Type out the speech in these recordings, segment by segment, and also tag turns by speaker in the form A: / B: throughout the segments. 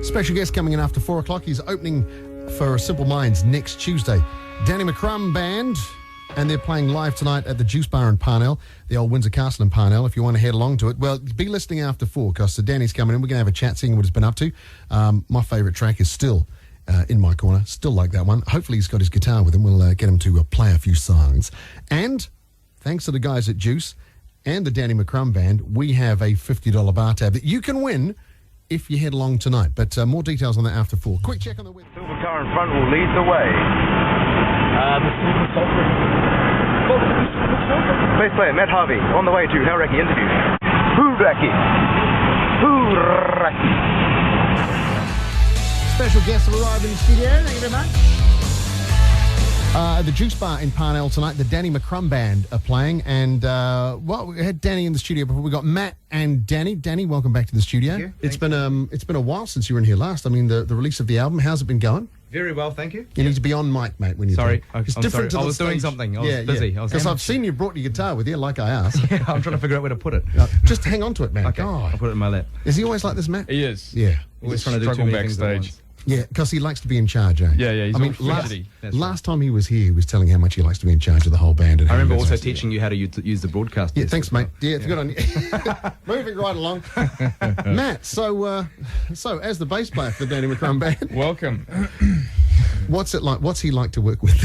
A: Special guest coming in after 4 o'clock. He's opening for Simple Minds next Tuesday. Danny McCrum Band, and they're playing live tonight at the Juice Bar in Parnell, the old Windsor Castle in Parnell, if you want to head along to it. Well, be listening after 4, because Danny's coming in. We're going to have a chat, seeing what he's been up to. My favourite track is still In My Corner. Still like that one. Hopefully he's got his guitar with him. We'll get him to play a few songs. And thanks to the guys at Juice and the Danny McCrum Band, we have a $50 bar tab that you can win if you head along tonight. But more details on that after 4. Quick check on the weather.
B: Silver car in front will lead the way. Bass player Matt Harvey on the way to Hauraki Interview. Hauraki. Hauraki.
A: Special guests have arrived in the studio. Thank you very much. At the Juice Bar in Parnell tonight, the Danny McCrum Band are playing. And, we had Danny in the studio before. We got Matt and Danny. Danny, welcome back to the studio.
C: Thank you.
A: It's been a while since you were in here last. I mean, the release of the album, how's it been going?
C: Very well, thank you.
A: You need to be on mic, mate, when you're
C: Sorry,
A: It's
C: I'm
A: different
C: sorry.
A: to the
C: I was doing
A: stage.
C: something. I was busy. I was
A: Because I've seen you brought your guitar with you, like I asked.
C: Yeah, I'm trying to figure out where to put it.
A: Just hang on to it, man.
C: Okay,
A: God.
C: I'll put it in my lap.
A: Is he always like this, Matt?
D: He is.
A: Yeah.
C: Always trying to do too
D: Struggle
C: many things at
D: backstage.
C: once.
A: Yeah, because he likes to be in charge, eh?
D: Yeah, he's
A: I mean,
D: all fidgety.
A: last time he was here, he was telling how much he likes to be in charge of the whole band. And
C: I
A: how
C: remember
A: he
C: also
A: does it.
C: teaching you how to use the broadcast.
A: Yeah,
C: desk
A: thanks,
C: as well.
A: mate. Yeah, it's good on you. Moving right along. Matt, so as the bass player for the Danny McCrum Band,
D: Welcome.
A: what's it like? What's he like to work with?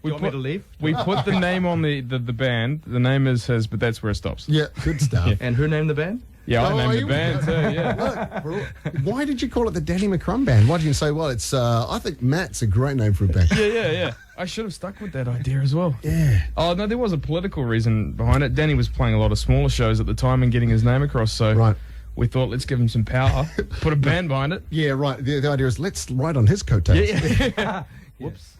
C: You want me to leave?
D: We put the name on the band. The name is his, but that's where it stops.
A: Yeah, good stuff.
C: And who named the band?
D: Yeah, I
A: Oh,
D: named
A: you-
D: the band too, yeah.
A: Look, why did you call it the Danny McCrum Band? Why didn't you say, well, it's, I think Matt's a great name for a band.
D: Yeah. I should have stuck with that idea as well.
A: Yeah.
D: Oh, no, there was a political reason behind it. Danny was playing a lot of smaller shows at the time and getting his name across, so
A: Right.
D: we thought, let's give him some power, put a band behind it.
A: Yeah, right. The idea is let's ride on his coattails.
D: Yeah.
C: Whoops.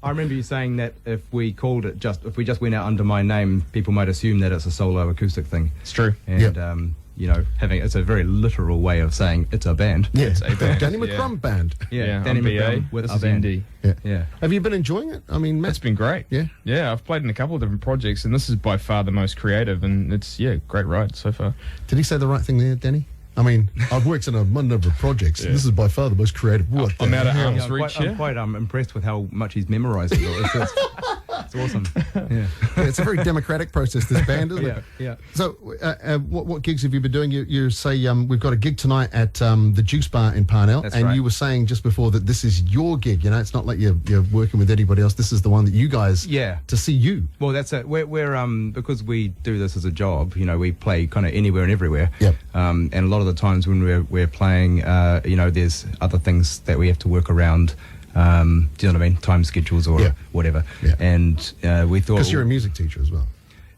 C: I remember you saying that if we just went out under my name, people might assume that it's a solo acoustic thing.
D: It's true.
C: And
A: Yep.
C: it's a very literal way of saying it's a band.
A: Yeah,
D: It's a band,
A: Danny
D: yeah.
A: McCrum Band.
D: Yeah,
C: Danny
D: I'm BA,
C: McCrum with
D: this
C: a
D: is
C: band.
D: ND.
C: Yeah.
A: Have you been enjoying it? I mean,
D: It's
A: Matt.
D: been great.
A: Yeah.
D: Yeah, I've played in a couple of different projects, and this is by far the most creative, and it's, great ride so far.
A: Did he say the right thing there, Danny? I mean, I've worked in a number of projects.
D: Yeah.
A: This is by far the most creative. What
D: I'm
A: the
D: out of
A: hell?
D: arms
C: I'm
D: reach
C: quite,
D: here.
C: I'm quite impressed with how much he's memorised it all. It's awesome. Yeah.
A: Yeah, it's a very democratic process, this band, isn't it?
C: Yeah.
A: So, what gigs have you been doing? You say we've got a gig tonight at the Juice Bar in Parnell,
C: That's
A: and
C: right.
A: you were saying just before that this is your gig. You know, it's not like you're working with anybody else. This is the one that you guys to see you.
C: Well, that's it. We're because we do this as a job. We play kind of anywhere and everywhere.
A: Yep.
C: And a lot of the times when we're playing, there's other things that we have to work around. Do you know what I mean? Time schedules or whatever.
A: Yeah.
C: And we thought,
A: Because you're a music teacher as well.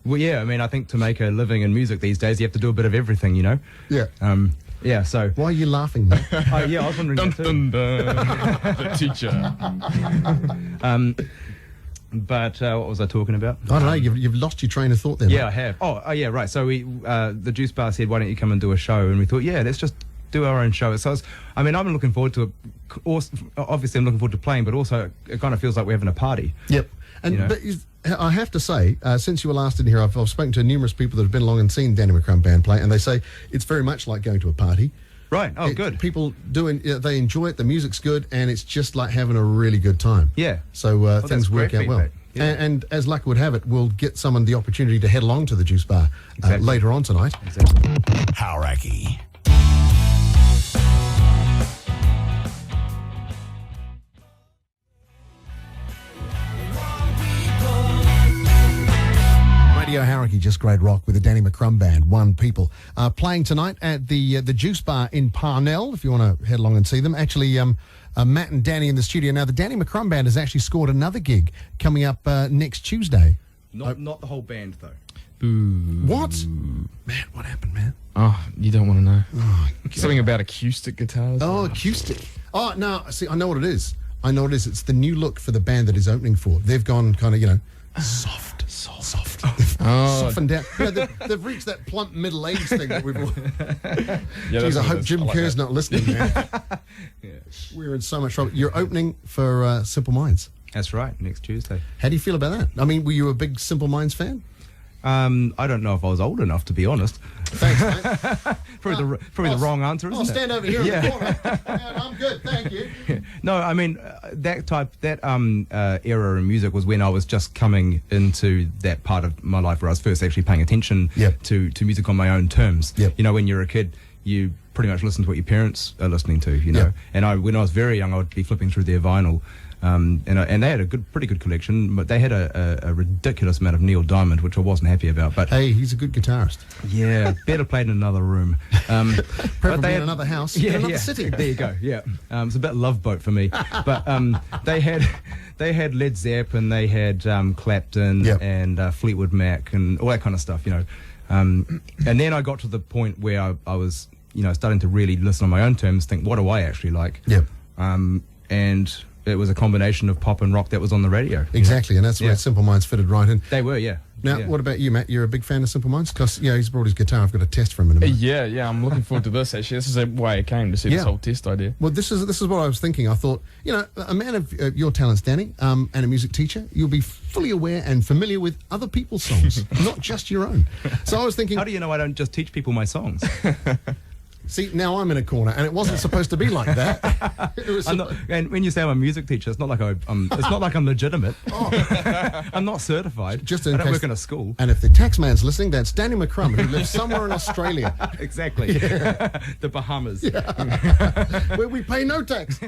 C: well, yeah. I mean, I think to make a living in music these days, you have to do a bit of everything.
A: Yeah.
C: Yeah. So.
A: Why are you laughing, mate?
C: Oh yeah, I was wondering
D: Dun,
C: that too.
D: dun, dun. The teacher.
C: But what was I talking about?
A: I don't know. You've lost your train of thought there.
C: Yeah,
A: mate.
C: I have. Oh, yeah, right. So the Juice Bar said, "Why don't you come and do a show?" And we thought, yeah, let's just do our own show. So I'm looking forward to it. Obviously, I'm looking forward to playing, but also it kind of feels like we're having a party.
A: Yep. And but I have to say, since you were last in here, I've spoken to numerous people that have been along and seen Danny McCrum Band play, and they say it's very much like going to a party.
C: Right. Oh, good.
A: People they enjoy it. The music's good, and it's just like having a really good time.
C: Yeah.
A: So
C: that's
A: things work
C: great
A: out well.
C: feedback. Yeah.
A: And as luck would have it, we'll get someone the opportunity to head along to the Juice Bar
C: Exactly.
A: later on tonight.
C: Exactly.
E: Hauraki.
A: Radio Hauraki, just great rock with the Danny McCrum Band, One People. Playing tonight at the Juice Bar in Parnell, if you want to head along and see them. Actually, Matt and Danny in the studio. Now, the Danny McCrum Band has actually scored another gig coming up next Tuesday.
C: Not the whole band though.
A: What? Matt, what happened, man?
D: Oh, you don't want to know. Something about acoustic guitars.
A: Oh, acoustic. Oh, no, see, I know what it is. It's the new look for the band that is opening for. They've gone kind of, soft. They've softened down. They've reached that plump middle-aged thing that we've all...
D: Yeah,
A: Jeez,
D: that's
A: I
D: what
A: hope
D: it is.
A: Jim
D: I like
A: Kerr's
D: that.
A: not listening, man. We're in so much trouble. You're opening for Simple Minds.
C: That's right. Next Tuesday.
A: How do you feel about that? I mean, were you a big Simple Minds fan?
C: I don't know if I was old enough, to be honest.
A: Thanks, mate.
C: Probably the wrong answer, isn't
A: I'll
C: it?
A: stand over here in the corner. I'm good, thank you.
C: No, I mean that era in music was when I was just coming into that part of my life where I was first actually paying attention
A: Yep.
C: to music on my own terms.
A: Yep.
C: You know, when you're a kid, you pretty much listen to what your parents are listening to. You know,
A: Yep.
C: and when I was very young, I would be flipping through their vinyl. And they had a pretty good collection, but they had a ridiculous amount of Neil Diamond, which I wasn't happy about. But
A: Hey, he's a good guitarist.
C: yeah, better played in another room.
A: Preferably in another house, in another city.
C: There you Go. Yeah, it's a bit Love Boat for me. But they had Led Zeppelin, they had Clapton
A: Yep.
C: and Fleetwood Mac and all that kind of stuff. You know, and then I got to the point where I was, you know, starting to really listen on my own terms, think, what do I actually like?
A: Yep.
C: And it was a combination of pop and rock that was on the radio.
A: Exactly, and that's where
C: Yeah.
A: Simple Minds fitted right in.
C: They were, yeah.
A: Now,
C: Yeah.
A: what about you, Matt? You're a big fan of Simple Minds? Because, he's brought his guitar. I've got a test from him in a minute.
D: Yeah, I'm looking forward to this, actually. This is why I came, to see
A: Yeah.
D: this whole test idea.
A: Well, this is what I was thinking. I thought, a man of your talents, Danny, and a music teacher, you'll be fully aware and familiar with other people's songs, not just your own. So I was thinking,
C: How do you know I don't just teach people my songs?
A: see, now I'm in a corner, and it wasn't supposed to be like that. It was
C: And when you say I'm a music teacher, it's not like I'm legitimate. I'm not certified.
A: Just in
C: I don't
A: case-
C: work in a school.
A: And if the tax man's listening, that's Danny McCrum, who lives somewhere in Australia,
C: Exactly. The Bahamas.
A: where we pay no tax.